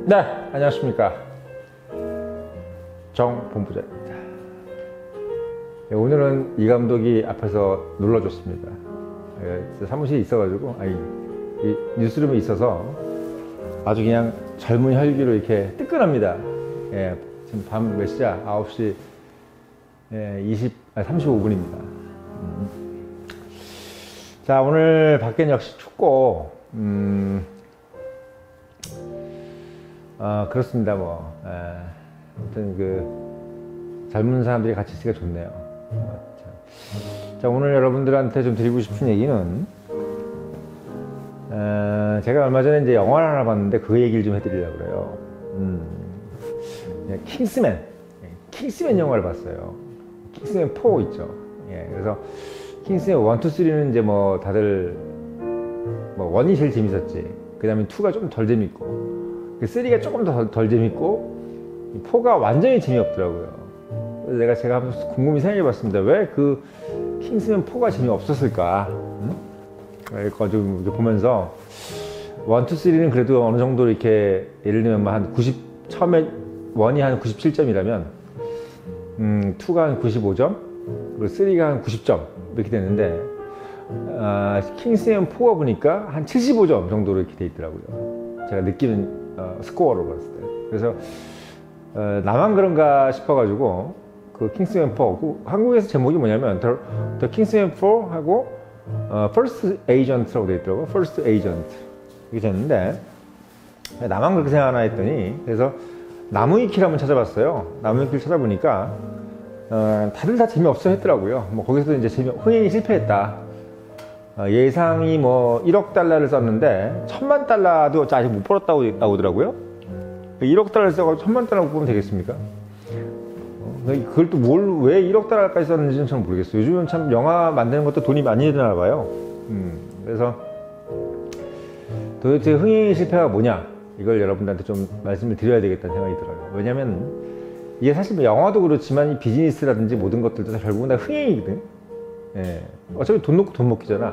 네, 안녕하십니까. 정 본부장입니다. 네, 오늘은 이 감독이 앞에서 눌러줬습니다. 사무실에 있어가지고, 이 뉴스룸에 있어서 아주 그냥 젊은 혈기로 이렇게 뜨끈합니다. 예, 지금 밤 몇 시야? 9시 35분입니다. 자, 오늘 밖에는 역시 춥고, 그렇습니다. 아무튼 젊은 사람들이 같이 있으니까 좋네요. 자, 오늘 여러분들한테 좀 드리고 싶은 얘기는, 제가 얼마 전에 이제 영화를 하나 봤는데 그 얘기를 좀 해드리려고 그래요. 킹스맨 영화를 봤어요. 킹스맨 4 있죠. 예, 그래서 킹스맨 1, 2, 3는 이제 뭐 다들 뭐 1이 제일 재밌었지. 그 다음에 2가 좀 덜 재밌고, 3가 조금 덜 재밌고, 4가 완전히 재미없더라고요. 그래서 제가 한번 곰곰이 생각해봤습니다. 왜 그 킹스맨 4가 재미없었을까? 그거 좀 보면서 1, 2, 3는 그래도 어느 정도 이렇게 예를 들면 한 90, 처음에 1이 한 97점이라면 2가 한 95점, 그리고 3가 한 90점 이렇게 됐는데, 킹스맨 4가 보니까 한 75점 정도로 이렇게 돼 있더라고요. 제가 느끼는 스코어로 봤을 때. 그래서 나만 그런가 싶어가지고 그 킹스맨 4, 그 한국에서 제목이 뭐냐면 The Kingsman 4 하고 First Agent라고 되어 있더라고요. First Agent 이렇게 됐는데, 나만 그렇게 생각하나 했더니, 그래서 나무위키를 한번 찾아봤어요. 나무위키를 찾아보니까 다들 다 재미없어 했더라고요. 뭐 거기서도 이제 흥행이 실패했다. 예상이 뭐 1억 달러를 썼는데 1000만 달러도 아직 못 벌었다고 나오더라고요. 1억 달러를 써서 1000만 달러 못 벌면 되겠습니까? 그걸 또 왜 1억 달러까지 썼는지는 잘 모르겠어요. 요즘은 참 영화 만드는 것도 돈이 많이 드나 봐요. 그래서 도대체 흥행 실패가 뭐냐, 이걸 여러분들한테 좀 말씀을 드려야 되겠다는 생각이 들어요. 왜냐면 이게 사실 영화도 그렇지만 이 비즈니스라든지 모든 것들도 결국은 다 흥행이거든. 예. 어차피 돈 놓고 돈 먹기잖아.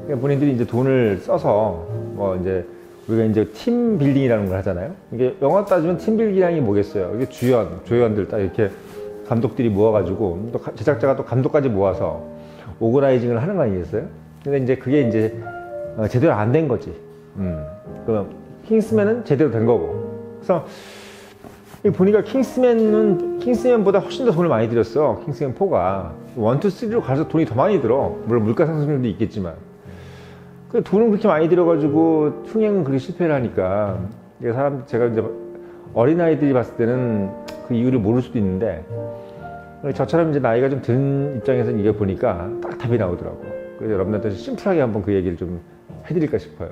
그러니까 본인들이 이제 돈을 써서 뭐 이제 우리가 이제 팀 빌딩이라는 걸 하잖아요. 이게 영화 따지면 팀 빌딩이 뭐겠어요? 이게 조연들 딱 이렇게 감독들이 모아가지고 또 제작자가 또 감독까지 모아서 오거나이징을 하는 거 아니겠어요? 근데 이제 그게 이제 제대로 안 된 거지. 그럼 킹스맨은 제대로 된 거고. 그래서 보니까 킹스맨보다 훨씬 더 돈을 많이 들였어. 킹스맨 4가 1, 2, 3로 가서 돈이 더 많이 들어. 물론 물가 상승률도 있겠지만, 그 돈을 그렇게 많이 들여가지고 흥행은 그렇게 실패를 하니까, 제가 이제 어린아이들이 봤을 때는 그 이유를 모를 수도 있는데, 저처럼 이제 나이가 좀 든 입장에서는 이게 보니까 딱 답이 나오더라고. 그래서 여러분들한테 심플하게 한번 그 얘기를 좀 해드릴까 싶어요.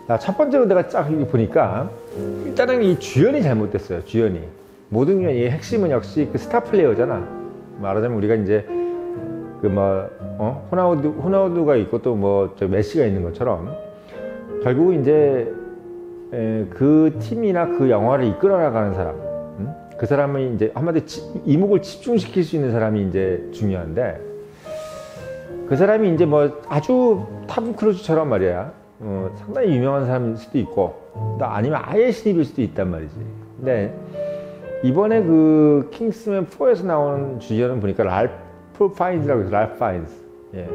자, 첫 번째로 내가 쫙 보니까, 일단은 이 주연이 잘못됐어요. 주연이. 모든 게 핵심은 역시 그 스타 플레이어잖아. 말하자면 우리가 이제 호나우두가 있고 또 메시가 있는 것처럼, 결국은 이제 그 팀이나 그 영화를 이끌어 나가는 사람, 그 사람이 이제 한마디로 이목을 집중시킬 수 있는 사람이 이제 중요한데, 그 사람이 이제 아주 탑 크루즈처럼 말이야. 상당히 유명한 사람일 수도 있고, 아니면 아예 신입일 수도 있단 말이지. 근데 이번에 그 킹스맨 4에서 나오는 주연은 보니까 랄프 파인즈라고 해서 랄프 파인즈. 예.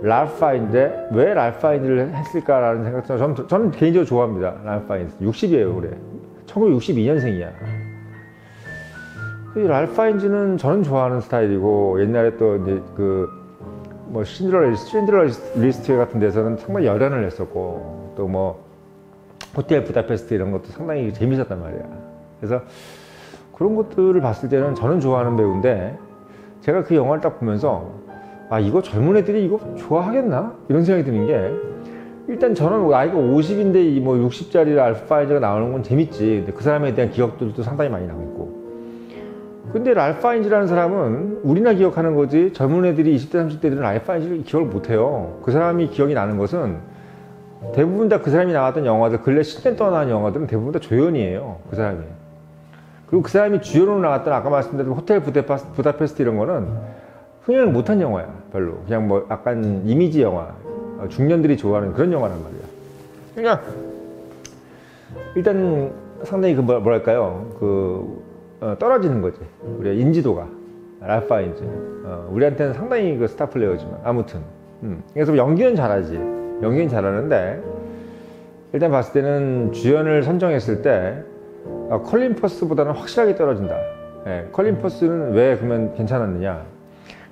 랄프 파인즈인데 왜 랄프 파인즈를 했을까라는 생각도 저는 개인적으로 좋아합니다. 랄프 파인즈 60이에요 올해. 1962년생이야. 랄프 파인즈는 저는 좋아하는 스타일이고, 옛날에 또 이제 신드러 리스트 같은 데서는 정말 열연을 했었고, 또 호텔 부다페스트 이런 것도 상당히 재밌었단 말이야. 그래서 그런 것들을 봤을 때는 저는 좋아하는 배우인데, 제가 그 영화를 딱 보면서 이거 젊은 애들이 이거 좋아하겠나? 이런 생각이 드는 게, 일단 저는 나이가 50인데 60짜리 랄프 파인즈가 나오는 건 재밌지. 근데 그 사람에 대한 기억들도 상당히 많이 남고. 근데 랄프 파인즈라는 사람은 우리나 기억하는 거지, 젊은 애들이 20대 30대들은 랄프 파인즈를 기억을 못해요. 그 사람이 기억이 나는 것은 대부분 다 그 사람이 나왔던 영화들, 근래 10년 동안 나온 영화들은 대부분 다 조연이에요. 그 사람이. 그리고 그 사람이 주연으로 나왔던 아까 말씀드린 호텔 부다페스트 이런 거는 흥행을 못한 영화야. 별로 그냥 약간 이미지 영화, 중년들이 좋아하는 그런 영화란 말이야. 그러니까 일단 상당히 그 뭐랄까요, 떨어지는 거지. 우리가 인지도가. 랄프 파인즈. 우리한테는 상당히 그 스타 플레이어지만 아무튼. 그래서 연기는 잘하지. 연기는 잘하는데 일단 봤을 때는 주연을 선정했을 때 컬린 퍼스보다는 확실하게 떨어진다. 예, 컬린 퍼스는 왜 그러면 괜찮았느냐?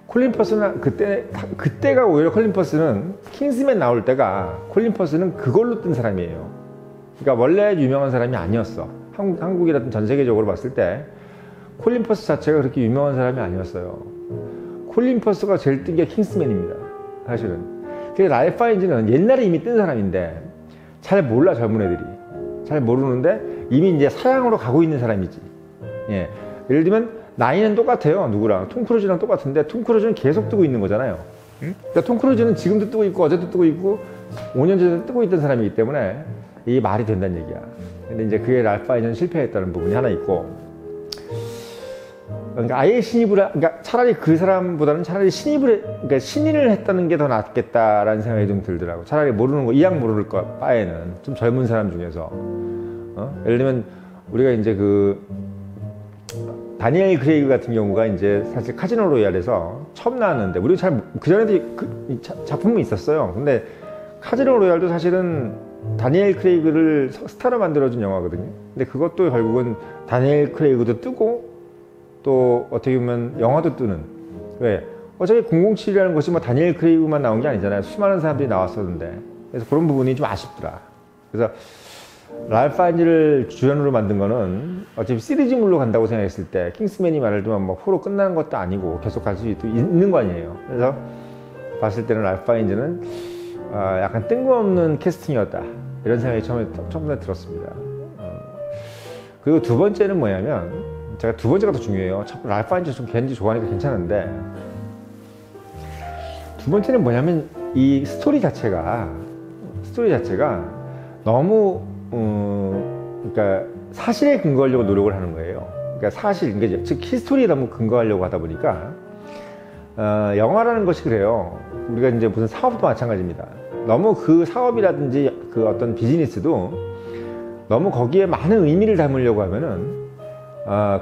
콜린 퍼스는 그때가 오히려 콜린 퍼스는 킹스맨 나올 때가 콜린 퍼스는 그걸로 뜬 사람이에요. 그러니까 원래 유명한 사람이 아니었어. 한국이라든 전 세계적으로 봤을 때 콜린 퍼스 자체가 그렇게 유명한 사람이 아니었어요. 콜린 퍼스가 제일 뜬 게 킹스맨입니다. 사실은. 그래서 랄프 파인즈는 옛날에 이미 뜬 사람인데 잘 몰라, 젊은 애들이. 잘 모르는데 이미 이제 사양으로 가고 있는 사람이지. 예. 예를 들면 나이는 똑같아요. 누구랑? 톰 크루즈랑 똑같은데 톰 크루즈는 계속 뜨고 있는 거잖아요. 그러니까 톰 크루즈는 지금도 뜨고 있고 어제도 뜨고 있고 5년 전에도 뜨고 있던 사람이기 때문에 이게 말이 된다는 얘기야. 근데 이제 그게 랄프 파인즈는 실패했다는 부분이 하나 있고, 그러니까 아예 그러니까 차라리 그 사람보다는 차라리 그러니까 신인을 했다는 게 더 낫겠다라는 생각이 좀 들더라고. 차라리 모르는 거, 이양 모를 거 바에는 좀 젊은 사람 중에서. 예를 들면 우리가 이제 다니엘 크레이그 같은 경우가 이제 사실 카지노 로얄에서 처음 나왔는데, 우리가 잘 그전에도 작품이 있었어요. 근데 카지노 로얄도 사실은 다니엘 크레이그를 스타로 만들어준 영화거든요. 근데 그것도 결국은 다니엘 크레이그도 뜨고 또 어떻게 보면 영화도 뜨는. 왜? 어차피 007이라는 것이 뭐 다니엘 크레이그만 나온 게 아니잖아요. 수많은 사람들이 나왔었는데. 그래서 그런 부분이 좀 아쉽더라. 그래서 랄프 파인즈를 주연으로 만든 거는 어차피 시리즈물로 간다고 생각했을 때 킹스맨이 말을 들면 뭐 포로 끝나는 것도 아니고 계속 갈 수 있는 거 아니에요. 그래서 봤을 때는 랄프 파인즈는 약간 뜬금없는 캐스팅이었다, 이런 생각이 처음에 들었습니다. 그리고 두 번째는 뭐냐면, 제가 두 번째가 더 중요해요. 랄프 파인즈 좀 괜히 좋아하니까 괜찮은데, 두 번째는 뭐냐면 이 스토리 자체가 너무 그러니까 사실에 근거하려고 노력을 하는 거예요. 그러니까 그러니까 즉 히스토리에 너무 근거하려고 하다 보니까 영화라는 것이 그래요. 우리가 이제 무슨 사업도 마찬가지입니다. 너무 그 사업이라든지 그 어떤 비즈니스도 너무 거기에 많은 의미를 담으려고 하면은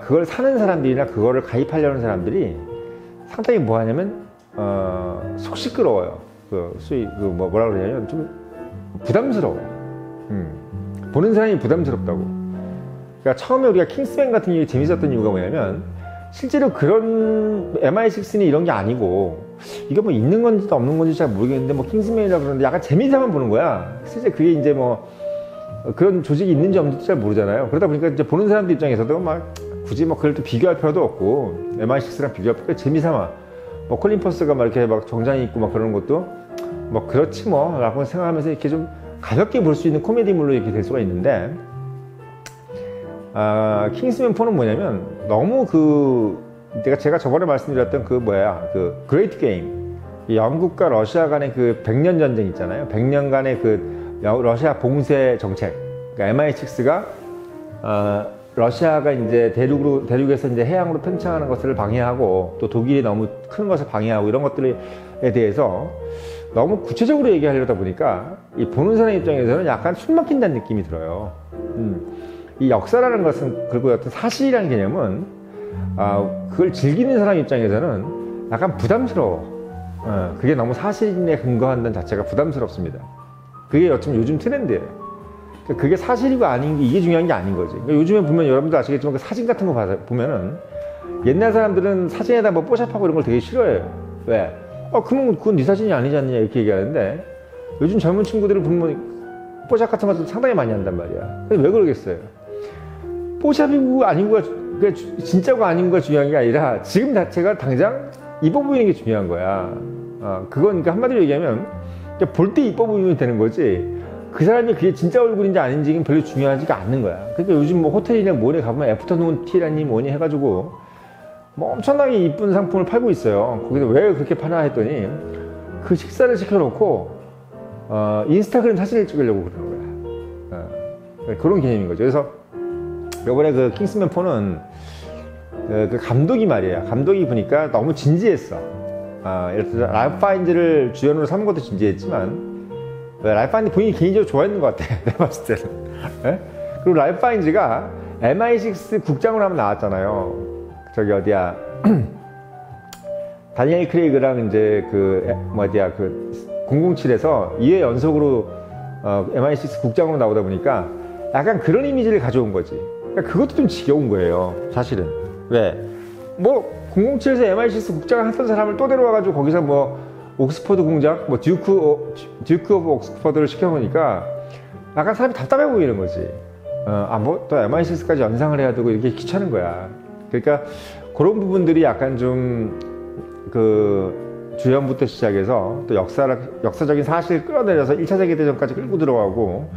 그걸 사는 사람들이나 그거를 가입하려는 사람들이 상당히 뭐 하냐면 속 시끄러워요. 뭐라 그러냐면 좀 부담스러워요. 보는 사람이 부담스럽다고. 그러니까 처음에 우리가 킹스맨 같은 게 재밌었던 이유가 뭐냐면, 실제로 그런 MI6는 이런 게 아니고, 이게 뭐 있는 건지도 없는 건지 잘 모르겠는데 뭐 킹스맨이라 그러는데 약간 재미삼아 보는 거야. 실제 그게 이제 뭐 그런 조직이 있는지 없는지 잘 모르잖아요. 그러다 보니까 이제 보는 사람들 입장에서도 막 굳이 뭐 그걸 또 비교할 필요도 없고, MI6랑 비교할 필요, 재미삼아 뭐 콜린 퍼스가 막 이렇게 막 정장이 있고 막 그러는 것도 뭐 그렇지 뭐 라고 생각하면서 이렇게 좀 가볍게 볼 수 있는 코미디물로 이렇게 될 수가 있는데, 킹스맨 4는 뭐냐면 너무 제가 저번에 말씀드렸던 그레이트 게임, 영국과 러시아 간의 그 100년 전쟁 있잖아요. 100년간의 그 러시아 봉쇄 정책. 그러니까 MI6가 러시아가 이제 대륙에서 이제 해양으로 팽창하는 것을 방해하고, 또 독일이 너무 큰 것을 방해하고, 이런 것들에 대해서 너무 구체적으로 얘기하려다 보니까 이 보는 사람 입장에서는 약간 숨 막힌다는 느낌이 들어요. 이 역사라는 것은, 그리고 어떤 사실이라는 개념은 그걸 즐기는 사람 입장에서는 약간 부담스러워. 그게 너무 사실에 근거한다는 자체가 부담스럽습니다. 그게 어쩌면 요즘 트렌드예요. 그게 사실이고 아닌 게, 이게 중요한 게 아닌 거지. 그러니까 요즘에 보면 여러분도 아시겠지만 그 사진 같은 거 보면은 옛날 사람들은 사진에다 뭐 뽀샵하고 이런 걸 되게 싫어해요. 왜? 그러면 그건 네 사진이 아니지 않느냐 이렇게 얘기하는데, 요즘 젊은 친구들을 보면 뽀샵 같은 것도 상당히 많이 한단 말이야. 근데 왜 그러겠어요? 뽀샵이고 아니고가, 진짜고 아닌가 중요한 게 아니라 지금 자체가 당장 이뻐 보이는 게 중요한 거야. 그건 그러니까 한마디로 얘기하면 볼 때 이뻐 보이면 되는 거지, 그 사람이 그게 진짜 얼굴인지 아닌지는 별로 중요하지가 않는 거야. 그러니까 요즘 뭐 호텔이나 뭐에 가보면 애프터눈 티라니 뭐니 해가지고 뭐 엄청나게 이쁜 상품을 팔고 있어요. 거기서 왜 그렇게 파나 했더니, 그 식사를 시켜놓고 인스타그램 사진을 찍으려고 그러는 거야. 그런 개념인 거죠. 그래서 이번에 그 킹스맨 4는 그 감독이 말이에요. 감독이 보니까 너무 진지했어. 예를 들어 랄프 파인즈를 주연으로 삼은 것도 진지했지만, 랄프 파인즈 본인이 개인적으로 좋아했는 것 같아. 내가 봤을 때는. 그리고 랄프 파인즈가 MI6 국장으로 한번 나왔잖아요. 저기 어디야 다니엘 크레이그랑 이제 그 007에서 2회 연속으로 MI6 국장으로 나오다 보니까 약간 그런 이미지를 가져온 거지. 그러니까 그것도 좀 지겨운 거예요, 사실은. 왜? 뭐 007에서 MI6 국장을 했던 사람을 또 데려와가지고 거기서 뭐 옥스퍼드 공작, 뭐 듀크 오브 옥스퍼드를 시켜놓으니까 약간 사람이 답답해 보이는 거지. 뭐 또 MI6까지 연상을 해야 되고 이렇게 귀찮은 거야. 그러니까 그런 부분들이 약간 좀 그 주연부터 시작해서 또 역사적인 사실을 끌어내려서 1차 세계대전까지 끌고 들어가고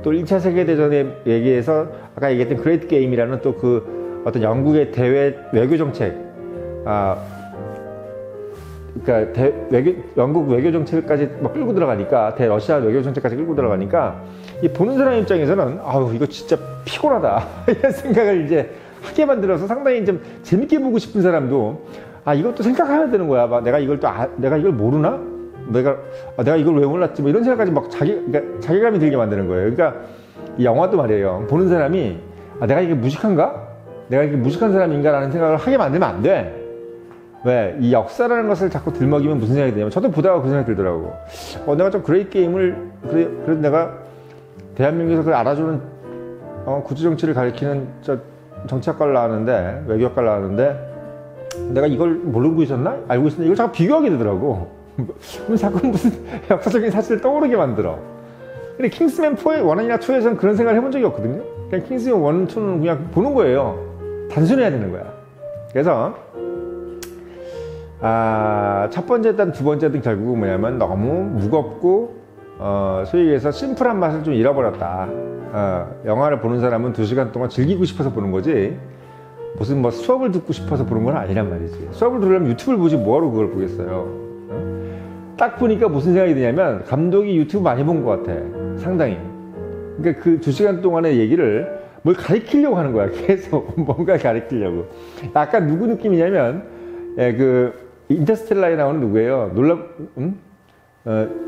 또 1차 세계대전에 얘기해서 아까 얘기했던 그레이트 게임이라는 또 그 어떤 영국의 대외 외교 정책, 그러니까 영국 외교 정책까지 막 끌고 들어가니까 대러시아 외교 정책까지 끌고 들어가니까 이 보는 사람 입장에서는 아우 이거 진짜 피곤하다 이런 생각을 이제 하게 만들어서 상당히 좀 재밌게 보고 싶은 사람도 이것도 생각해야 되는 거야. 막 내가 이걸 내가 이걸 모르나? 내가 이걸 왜 몰랐지? 뭐 이런 생각까지 막 그러니까 자괴감이 들게 만드는 거예요. 그러니까 이 영화도 말이에요. 보는 사람이 내가 이게 무식한가? 내가 이게 무식한 사람인가라는 생각을 하게 만들면 안 돼. 왜? 이 역사라는 것을 자꾸 들먹이면 무슨 생각이 드냐면 저도 보다가 그 생각이 들더라고. 내가 좀 그레이트 게임을 그래도 내가 대한민국에서 그걸 알아주는 구조정치를 가리키는 정치학과를 나왔는데 외교학과를 나왔는데 내가 이걸 모르고 있었나? 알고 있었나? 이걸 자꾸 비교하게 되더라고. 그럼 자꾸 무슨 역사적인 사실을 떠오르게 만들어. 근데 킹스맨 4의 1이나 2에서는 그런 생각을 해본 적이 없거든요. 그냥 킹스맨 1, 2는 그냥 보는 거예요. 단순해야 되는 거야. 그래서 첫 번째든 두 번째든 결국은 뭐냐면 너무 무겁고 소위 얘기해서 심플한 맛을 좀 잃어버렸다. 영화를 보는 사람은 2시간 동안 즐기고 싶어서 보는 거지 무슨 뭐 수업을 듣고 싶어서 보는 건 아니란 말이지. 수업을 들으려면 유튜브를 보지 뭐하러 그걸 보겠어요. 딱 보니까 무슨 생각이 드냐면 감독이 유튜브 많이 본 것 같아. 상당히. 그러니까 그 2시간 동안의 얘기를 뭘 가리키려고 하는 거야. 계속 뭔가 가리키려고. 약간 누구 느낌이냐면 그 인터스텔라에 나오는 누구예요?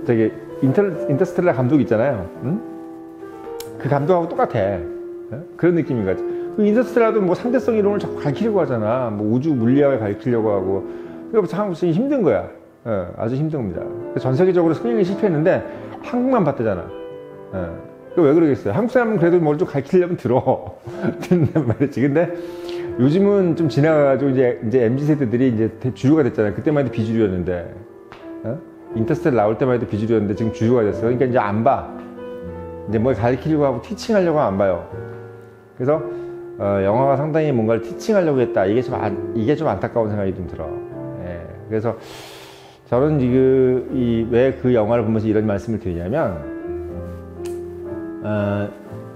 저기 인터스텔라 감독 있잖아요. 그 감독하고 똑같아. 그런 느낌인 거지. 그 인터스텔라도 뭐 상대성 이론을 자꾸 가르치려고 하잖아. 뭐 우주 물리학을 가르치려고 하고. 그러니까 참 힘든 거야. 아주 힘든 겁니다. 전 세계적으로 승인이 실패했는데 한국만 봤대잖아. 왜 그러겠어요? 한국 사람은 그래도 뭘 좀 가르치려면 듣는단 말이지. 근데 요즘은 좀 지나가가지고 이제 MZ 세대들이 이제 주류가 됐잖아요. 그때만 해도 비주류였는데, 인터스텔라 나올 때만 해도 비주류였는데 지금 주류가 됐어. 그러니까 이제 안 봐. 이제 뭘 가르치려고 하고 티칭하려고 하면 안 봐요. 그래서 영화가 상당히 뭔가를 티칭하려고 했다. 이게 좀 안타까운 생각이 좀 들어. 그래서 저는 왜 그 영화를 보면서 이런 말씀을 드리냐면,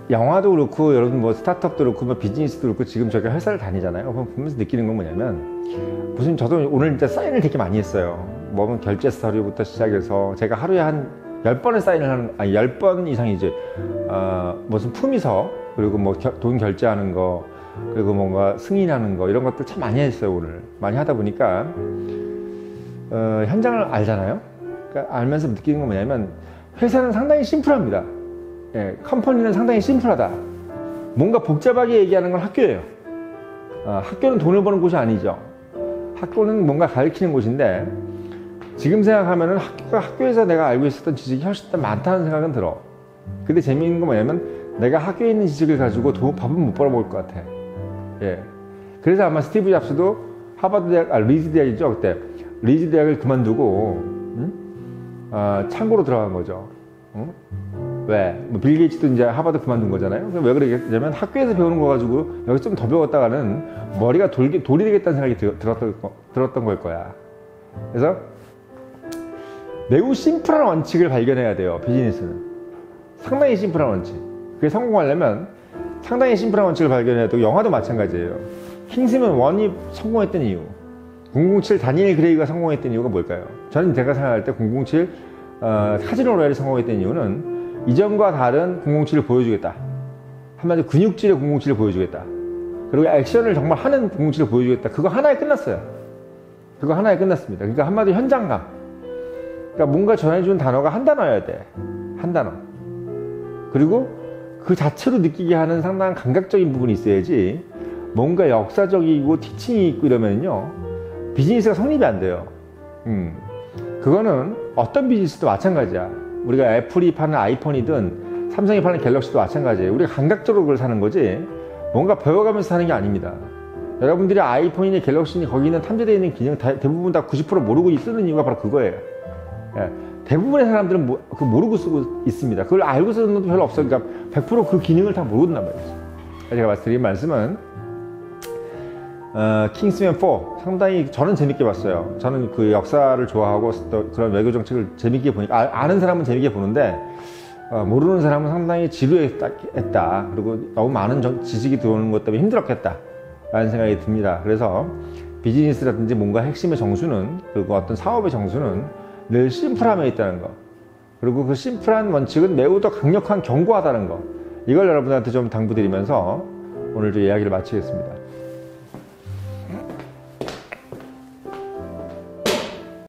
영화도 그렇고, 여러분 뭐 스타트업도 그렇고, 뭐 비즈니스도 그렇고, 지금 저희가 회사를 다니잖아요. 그럼 보면서 느끼는 건 뭐냐면, 저도 오늘 진짜 사인을 되게 많이 했어요. 뭐 결제 서류부터 시작해서, 제가 하루에 한 10번을 사인을 하는, 10번 이상이지. 무슨 품위서, 그리고 뭐 돈 결제하는 거, 그리고 뭔가 승인하는 거, 이런 것들 참 많이 했어요, 오늘. 많이 하다 보니까, 현장을 알잖아요. 그러니까 알면서 느끼는 건 뭐냐면, 회사는 상당히 심플합니다. 컴퍼니는 상당히 심플하다. 뭔가 복잡하게 얘기하는 건 학교예요. 학교는 돈을 버는 곳이 아니죠. 학교는 뭔가 가르치는 곳인데, 지금 생각하면은 학교에서 내가 알고 있었던 지식이 훨씬 더 많다는 생각은 들어. 근데 재미있는 건 뭐냐면, 내가 학교에 있는 지식을 가지고 밥은 못 벌어먹을 것 같아. 그래서 아마 스티브 잡스도 하버드 대학, 리즈 대학이죠, 그때. 리즈 대학을 그만두고, 창고로 들어간 거죠. 왜? 빌 게이츠도 이제 하버드 그만둔 거잖아요. 왜 그러냐면 학교에서 배우는 거 가지고 여기 좀 더 배웠다가는 머리가 돌이 되겠다는 생각이 들었던 걸 거야. 그래서 매우 심플한 원칙을 발견해야 돼요, 비즈니스는. 상당히 심플한 원칙. 그게 성공하려면 상당히 심플한 원칙을 발견해야 되고, 영화도 마찬가지예요. 킹스맨 1이 성공했던 이유, 007 다니엘 그레이가 성공했던 이유가 뭘까요? 저는 제가 생각할 때 007 카지노 로얄이 성공했던 이유는 이전과 다른 007을 보여주겠다. 한마디로 근육질의 007을 보여주겠다. 그리고 액션을 정말 하는 007을 보여주겠다. 그거 하나에 끝났어요. 그거 하나에 끝났습니다. 그러니까 한마디로 현장감. 그러니까 뭔가 전해주는 단어가 한 단어여야 돼. 한 단어. 그리고 그 자체로 느끼게 하는 상당한 감각적인 부분이 있어야지 뭔가 역사적이고 티칭이 있고 이러면요 비즈니스가 성립이 안 돼요. 그거는 어떤 비즈니스도 마찬가지야. 우리가 애플이 파는 아이폰이든 삼성이 파는 갤럭시도 마찬가지예요. 우리가 감각적으로 그걸 사는 거지 뭔가 배워가면서 사는 게 아닙니다. 여러분들이 아이폰이니 갤럭시니 거기 있는 탐지되어 있는 기능 대부분 다 90% 모르고 쓰는 이유가 바로 그거예요. 예, 대부분의 사람들은 모르고 쓰고 있습니다. 그걸 알고 쓰는 것도 별로 없어요. 그러니까 100% 그 기능을 다 모른단 말이죠. 제가 드린 말씀은 킹스맨 4 상당히 저는 재밌게 봤어요. 저는 그 역사를 좋아하고 또 그런 외교 정책을 재밌게 보니까 아는 사람은 재밌게 보는데 모르는 사람은 상당히 지루했다. 그리고 너무 많은 지식이 들어오는 것 때문에 힘들었겠다 라는 생각이 듭니다. 그래서 비즈니스라든지 뭔가 핵심의 정수는 그리고 어떤 사업의 정수는 늘 심플함에 있다는 거, 그리고 그 심플한 원칙은 매우 더 강력한 견고하다는 거, 이걸 여러분한테 좀 당부드리면서 오늘 좀 이야기를 마치겠습니다.